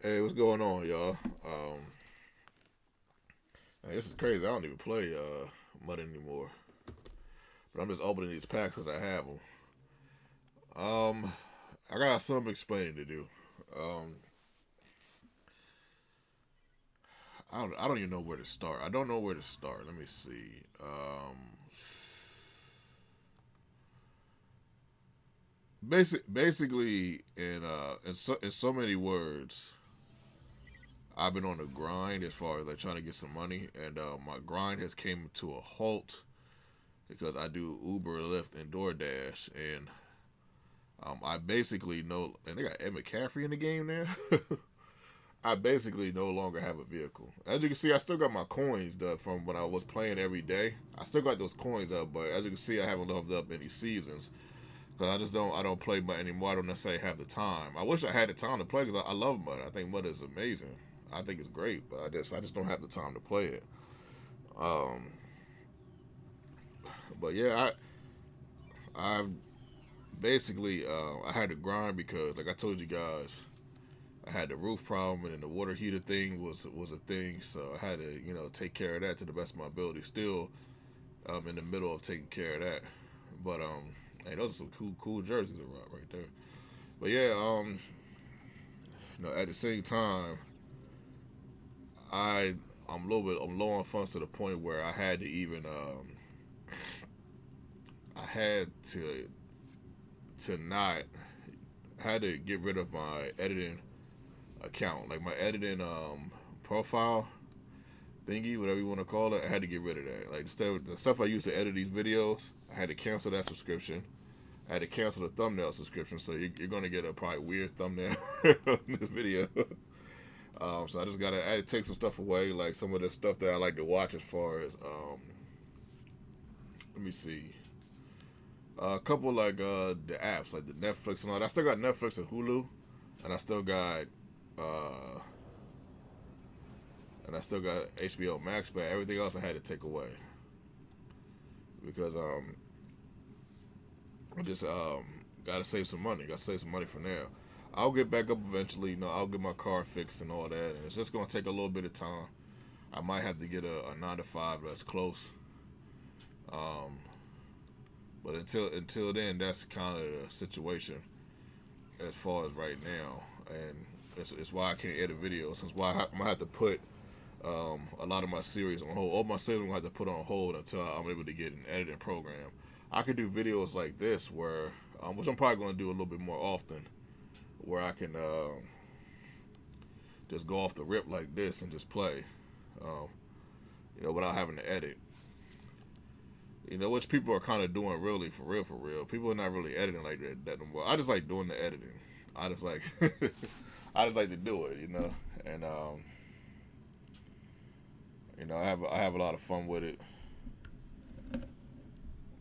Hey, what's going on, y'all? Man, this is crazy. I don't even play Madden anymore, but I'm just opening these packs because I have them. Um, I got some explaining to do. Um, I don't even know where to start. I don't know where to start. Let me see. Basically, in so many words, I've been on a grind as far as like trying to get some money, and my grind has came to a halt because I do Uber, Lyft, and DoorDash, and I basically know, and they got Ed McCaffrey in the game now. I basically no longer have a vehicle. As you can see, I still got my coins from when I was playing every day. I still got those coins up, but as you can see, I haven't leveled up any seasons because I don't play much anymore. I don't necessarily have the time. I wish I had the time to play because I love Mud. I think Mud is amazing. I think it's great, but I just don't have the time to play it. Um, but yeah, I basically I had to grind because like I told you guys, I had the roof problem, and then the water heater thing was a thing. So I had to take care of that to the best of my ability. Still, in the middle of taking care of that. But hey, those are some cool jerseys around right there. But yeah, at the same time, I I'm low on funds to the point where I had to not I had to get rid of my editing account, like my editing profile thingy, whatever you want to call it. I had to get rid of that. Like the stuff I used to edit these videos, I had to cancel that subscription. I had to cancel the thumbnail subscription, so you're going to get a probably weird thumbnail in this video. So I had to take some stuff away, like some of the stuff that I like to watch as far as let me see, a couple like the apps like the Netflix and all that. I still got Netflix and Hulu, and uh I still got HBO Max, but everything else I had to take away because I just gotta save some money. Gotta save some money for now. I'll get back up eventually. I'll get my car fixed and all that, and it's just gonna take a little bit of time. I might have to get a 9 to 5 that's close. Um, but until then, that's kind of the situation as far as right now, and it's why I can't edit videos. It's why I'm gonna have to put a lot of my series on hold. All my series I'm gonna have to put on hold until I'm able to get an editing program. I could do videos like this where, which I'm probably gonna do a little bit more often, where I can just go off the rip like this and just play, um, without having to edit. Which people are kind of doing really for real, for real. People are not really editing like that no more. I just like doing the editing. I just like, I just like to do it, and I have a lot of fun with it.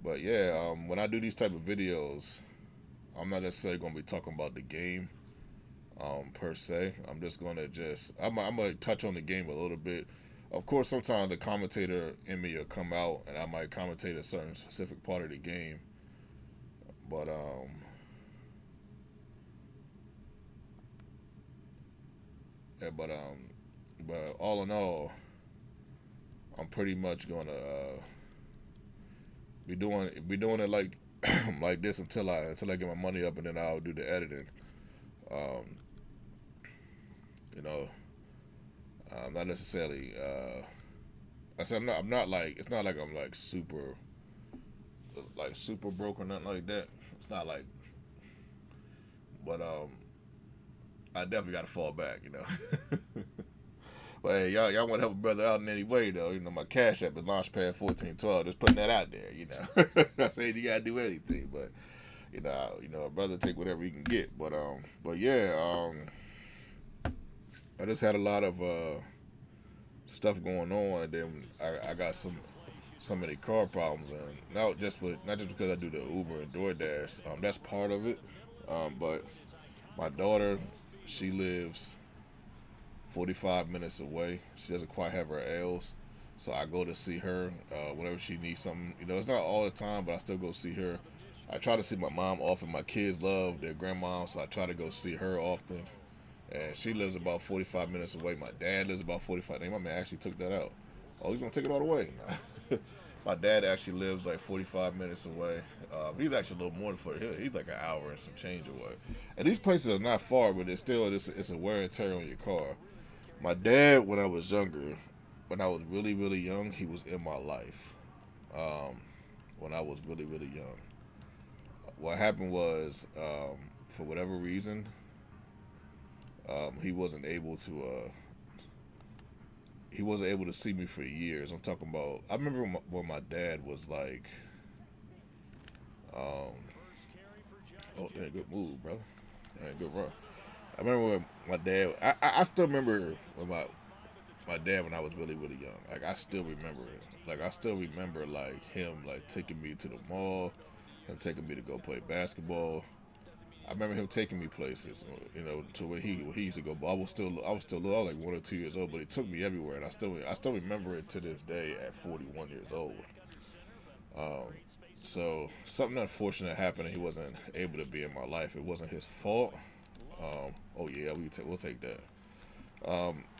But yeah, when I do these type of videos, I'm not necessarily gonna be talking about the game, per se. I'm gonna touch on the game a little bit. Of course, sometimes the commentator in me will come out, and I might commentate a certain specific part of the game. But yeah, but all in all, I'm pretty much gonna be doing it like like this until I get my money up, and then I'll do the editing. Um, you know, not necessarily. I said I'm not like it's not like I'm like super broke or nothing like that. It's not like, but I definitely got to fall back. But hey, y'all want to help a brother out in any way though? My cash app is Launchpad 1412. Just putting that out there. Not saying you gotta do anything, but a brother take whatever he can get. But yeah, I just had a lot of stuff going on, and then I got so many car problems, and not just because I do the Uber and DoorDash. That's part of it. But my daughter, she lives 45 minutes away. She doesn't quite have her L's. So I go to see her whenever she needs something. It's not all the time, but I still go see her. I try to see my mom often. My kids love their grandma, so I try to go see her often. and she lives about 45 minutes away. My dad lives about 45. My man actually took that out. Oh, he's gonna take it all the way. My dad actually lives like 45 minutes away. He's actually a little more than 40. He's like an hour and some change away. And these places are not far, but it's a wear and tear on your car. My dad, when I was younger, when I was really really young, he was in my life. Um, when I was really really young, what happened was, for whatever reason, he wasn't able to. He wasn't able to see me for years. I'm talking about. I remember when my dad was like, um, "Oh, yeah, good move, brother. Yeah, good run." I remember when my dad. I still remember when my dad when I was really really young. Like I still remember it. Like I still remember like him like taking me to the mall, him taking me to go play basketball. I remember him taking me places, to where he used to go. But I was still little, I was like 1 or 2 years old. But he took me everywhere, and I still remember it to this day at 41 years old. Um, so something unfortunate happened, and he wasn't able to be in my life. It wasn't his fault. Oh yeah, we'll take that.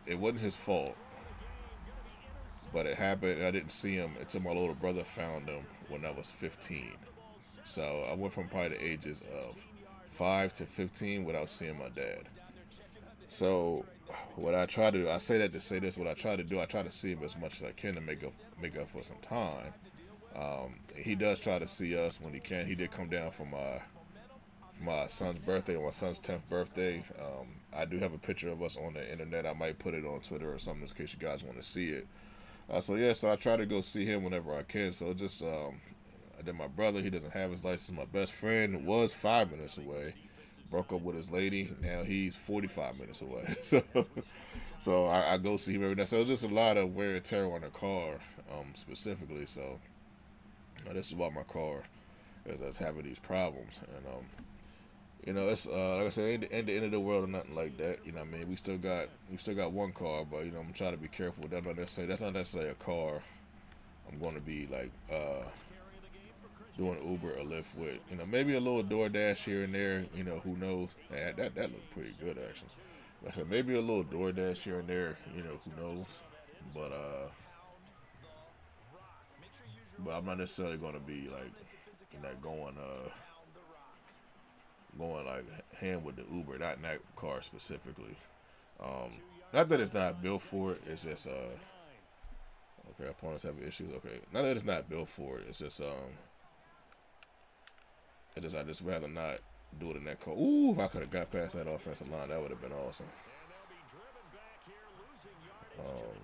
It wasn't his fault, but it happened, and I didn't see him until my older brother found him when I was 15. So I went from probably the ages of 5 to 15 without seeing my dad. So what I try to do, I say that to say this. What I try to do, I try to see him as much as I can to make up for some time. He does try to see us when he can. He did come down for my son's birthday, on my son's 10th birthday. I do have a picture of us on the internet. I might put it on Twitter or something in case you guys want to see it. So I try to go see him whenever I can. So just then my brother, he doesn't have his license. My best friend was 5 minutes away. Broke up with his lady. Now he's 45 minutes away. So I go see him every day. So it's just a lot of wear and tear on the car, specifically. So this is why my car is having these problems. And it's like I said, ain't the end of the world or nothing like that. You know what I mean? We still got one car, but I'm trying to be careful with that. That's not necessarily a car I'm going to be like doing Uber or Lyft with. Maybe a little DoorDash here and there. Who knows? That looked pretty good actually. Like I said, maybe a little DoorDash here and there. Who knows? But I'm not necessarily going to be like going like hand with the Uber, not in that car specifically. Um, Not that it's not built for it. It's just okay. Opponents have issues. Okay, not that it's not built for it. It's just I just rather not do it in that car. Ooh, if I could have got past that offensive line, that would have been awesome. Um,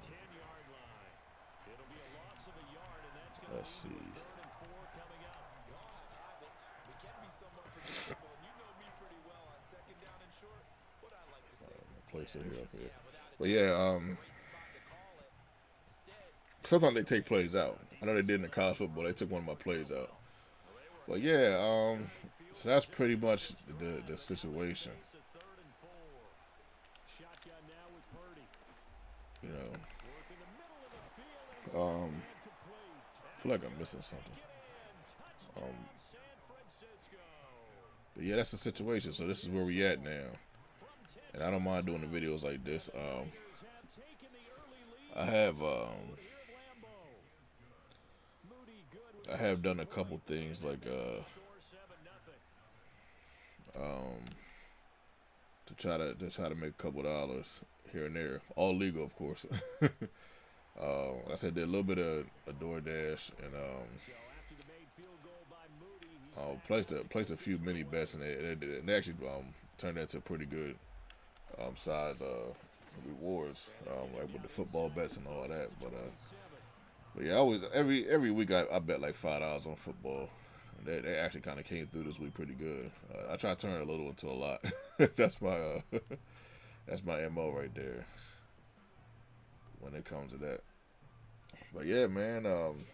let's see. Place it here, okay. But yeah, sometimes they take plays out. I know they did in the college football. They took one of my plays out. But yeah, so that's pretty much the situation. You know, I feel like I'm missing something. Um, but yeah, that's the situation. So this is where we at now, and I don't mind doing the videos like this. I have I have done a couple things like um, to try to make a couple dollars here and there, all legal, of course. Like I said, did a little bit of a DoorDash and placed a few mini bets, and they actually turned into pretty good size rewards, like with the football bets and all that. But yeah, I always every week I bet like $5 on football. They actually kind of came through this week pretty good. I try to turn a little into a lot. that's my that's my mo right there when it comes to that. But yeah, man,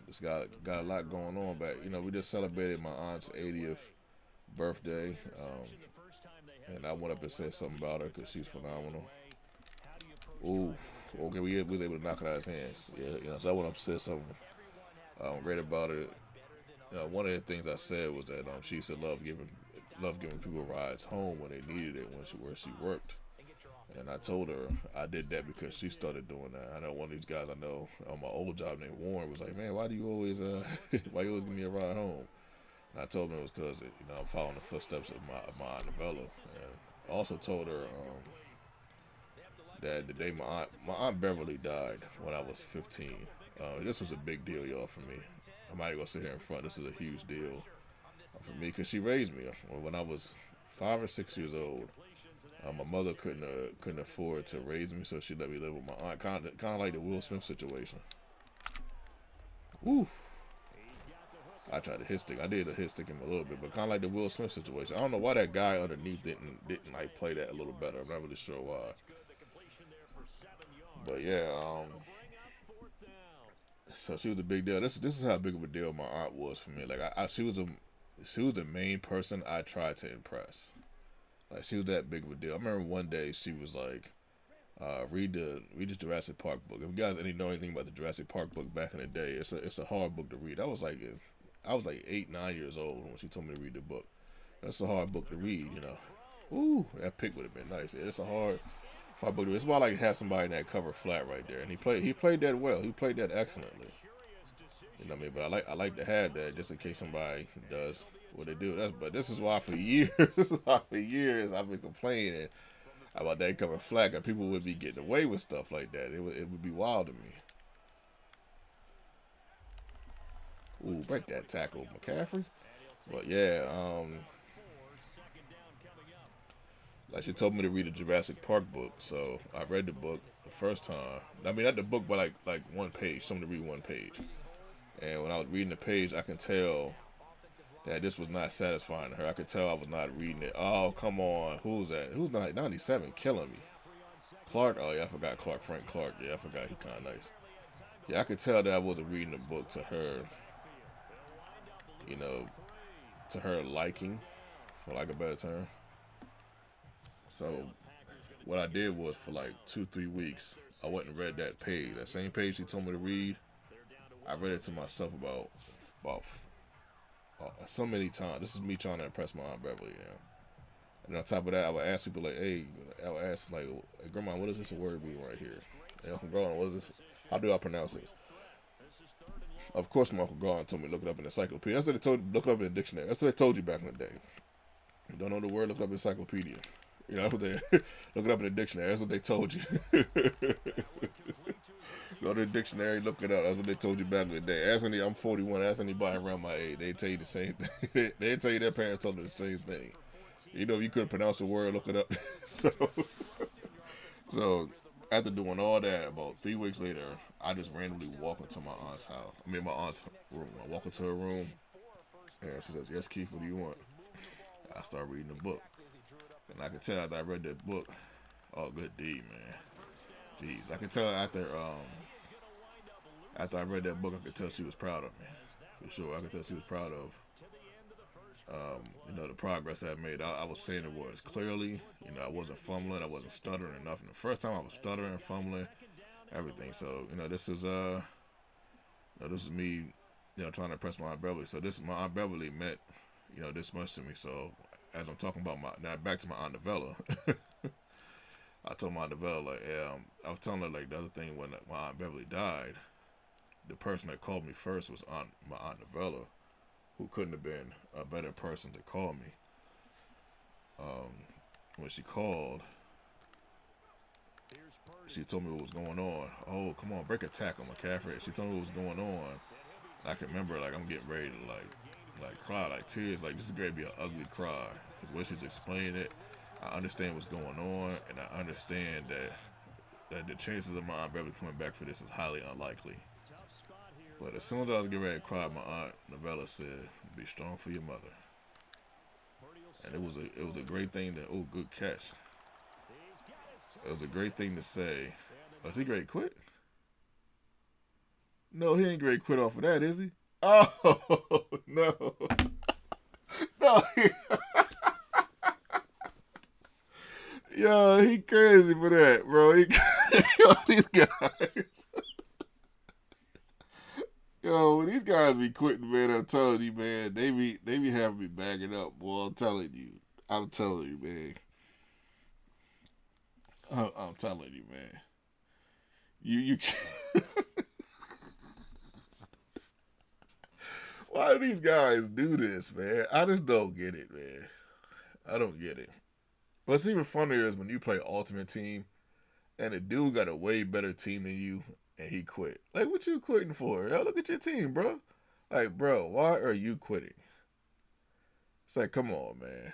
it's got a lot going on. But we just celebrated my aunt's 80th birthday, and I went up and said something about her because she's phenomenal. Ooh, okay, we was able to knock it out of his hands. Yeah, so I went up and said something great about it. One of the things I said was that she used to love giving people rides home when they needed it where she worked. And I told her I did that because she started doing that. I know one of these guys I know on my old job named Warren was like, "Man, why do you always why you always give me a ride home?" And I told him it was because I'm following the footsteps of my aunt Novella. And I also told her that the day my aunt Beverly died when I was 15. This was a big deal, y'all, for me. I'm not even gonna sit here in front. This is a huge deal for me because she raised me when I was 5 or 6 years old. My mother couldn't afford to raise me, so she let me live with my aunt. Kind of like the Will Smith situation. Woo! I tried to hit stick. I did a hit stick him a little bit, but kind of like the Will Smith situation. I don't know why that guy underneath didn't like play that a little better. I'm not really sure why. But yeah, so she was a big deal. This is how big of a deal my aunt was for me. Like she was the main person I tried to impress. Like she was that big of a deal. I remember one day she was like, read this Jurassic Park book. If you guys know anything about the Jurassic Park book back in the day, it's a hard book to read. I was like 8, 9 years old when she told me to read the book. That's a hard book to read, you know. Ooh, that pick would have been nice. It's a hard book to read. It's about like have somebody in that cover flat right there, and he played that well. He played that excellently. You know what I mean? But I like to have that just in case somebody does what they do. But this is why for years I've been complaining about that cover flat, and people would be getting away with stuff like that. It would be wild to me. Ooh, break that tackle, McCaffrey. But yeah, like she told me to read a Jurassic Park book, so I read the book the first time. I mean, not the book, but like one page. Someone to read one page. And when I was reading the page, I can tell that this was not satisfying to her. I could tell I was not reading it. Oh, come on. Who's that? Who's 97 killing me? Clark? Oh, yeah, I forgot Clark. Frank Clark. Yeah, I forgot. He kind of nice. Yeah, I could tell that I wasn't reading the book to her, you know, to her liking, for like a better term. So what I did was for like 2, 3 weeks, I went and read that page. That same page she told me to read, I read it to myself about so many times. This is me trying to impress my Aunt Beverly, you know. And on top of that, I would ask people like, "Hey," I would ask like, hey, "Grandma, what is this word mean right here?" Hey, Uncle Garland, what is this? How do I pronounce this? Of course, my Uncle Garland told me to look it up in the encyclopedia. That's what they told you, look it up in the dictionary. That's what they told you back in the day. You don't know the word, look it up in the encyclopedia. You know, that's what they look it up in the dictionary. That's what they told you. Go to the dictionary, look it up. That's what they told you back in the day. I'm 41. Ask anybody around my age. They tell you the same thing. They tell you their parents told them the same thing. You know, if you couldn't pronounce the word, look it up. So after doing all that, about 3 weeks later, I just randomly walk into my aunt's house. My aunt's room. I walk into her room, and she says, "Yes, Keith, what do you want?" I start reading the book, and I could tell after I read that book, oh, good deed, man. Jeez, I could tell after I read that book, I could tell she was proud of me. For sure, I could tell she was proud of the progress I made. I was saying the words clearly. You know, I wasn't fumbling. I wasn't stuttering or nothing. The first time I was stuttering, fumbling, everything. So, this is me, trying to impress my Aunt Beverly. So my Aunt Beverly meant, this much to me. So as I'm talking about now back to my Aunt Novella, I told my Aunt Novella, like, I was telling her, like, the other thing when my Aunt Beverly died, the person that called me first was my Aunt Novella, who couldn't have been a better person to call me. When she called, she told me what was going on. Oh, come on, break a tackle, McCaffrey. She told me what was going on. I can remember, like, I'm getting ready to, like cry, like tears. Like, this is going to be an ugly cry. Because the way she's explaining it, I understand what's going on, and I understand that the chances of my Aunt Beverly coming back for this is highly unlikely. But as soon as I was getting ready to cry, my Aunt Novella said, "Be strong for your mother." And it was a great thing good catch. It was a great thing to say. Oh, is he great quit? No, he ain't great quit off of that, is he? Oh, no. No. Yo, he crazy for that, bro. Yo, these guys. Yo, when these guys be quitting, man, I'm telling you, man, they be having me backing up, boy. I'm telling you, man. I'm telling you, man. You why do these guys do this, man? I just don't get it, man. I don't get it. What's even funnier is when you play Ultimate Team and the dude got a way better team than you and he quit. Like, what you quitting for? Yo, look at your team, bro. Like, bro, why are you quitting? It's like, come on, man.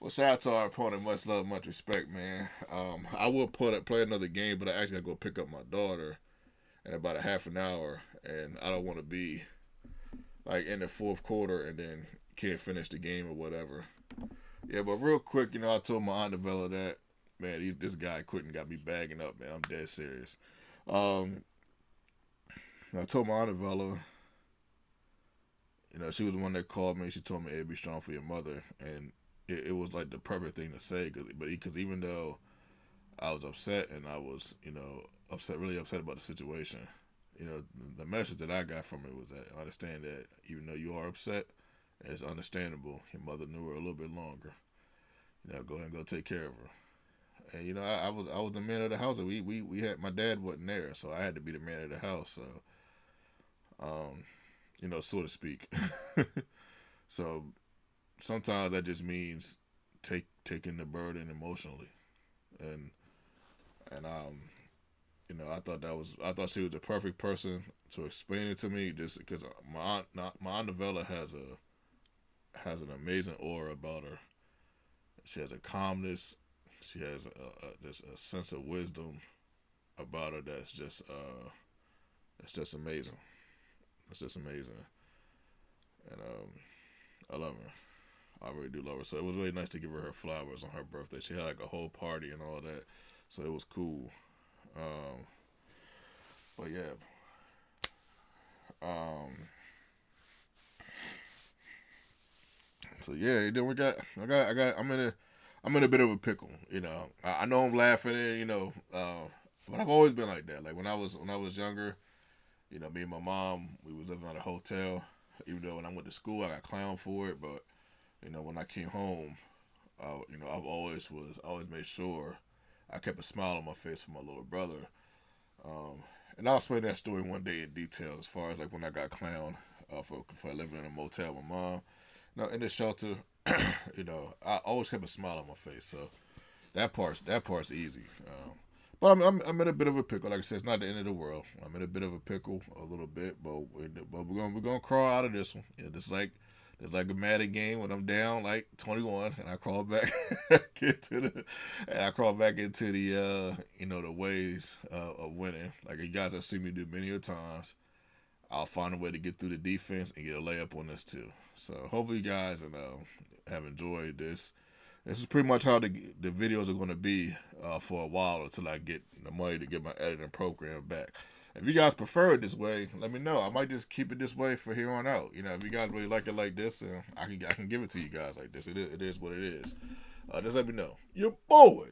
Well, shout out to our opponent. Much love, much respect, man. I will play another game, but I actually got to go pick up my daughter in about a half an hour, and I don't want to be like in the fourth quarter and then can't finish the game or whatever. Yeah, but real quick, I told my aunt Novella that, man, this guy quit and got me bagging up, man. I'm dead serious. Um, I told my aunt Novella, she was the one that called me. She told me, "Hey, be strong for your mother," and it was like the perfect thing to say, because even though I was upset and I was, really upset about the situation, the message that I got from it was that I understand that even though you are upset, it's understandable. Your mother knew her a little bit longer. Go ahead and go take care of her. And I was the man of the house. We had, my dad wasn't there, so I had to be the man of the house. So, so to speak. So sometimes that just means taking the burden emotionally, and I thought she was the perfect person to explain it to me, just because my aunt Novella has an amazing aura about her. She has a calmness. She has just a sense of wisdom about her that's just amazing. It's just amazing, and I love her. I really do love her. So it was really nice to give her flowers on her birthday. She had like a whole party and all that, so it was cool. Um, but yeah, um, so yeah. Then I'm in a bit of a pickle. I know I'm laughing and but I've always been like that. Like when I was younger, me and my mom, we was living at a hotel. Even though when I went to school, I got clowned for it, but when I came home, I always made sure I kept a smile on my face for my little brother. Um, and I'll explain that story one day in detail, as far as like when I got clowned for living in a motel with mom. In the shelter, I always kept a smile on my face, so that part's easy. But I'm in a bit of a pickle. Like I said, it's not the end of the world. I'm in a bit of a pickle, a little bit, but we're gonna crawl out of this one. Just like a Madden game when I'm down like 21 and I crawl back into the the ways of winning. Like you guys have seen me do many a times. I'll find a way to get through the defense and get a layup on this too. So hopefully you guys have enjoyed this. This is pretty much how the videos are going to be for a while, until I get the money to get my editing program back. If you guys prefer it this way, let me know. I might just keep it this way for here on out. If you guys really like it like this, I can give it to you guys like this. It is what it is. Just let me know. Your boy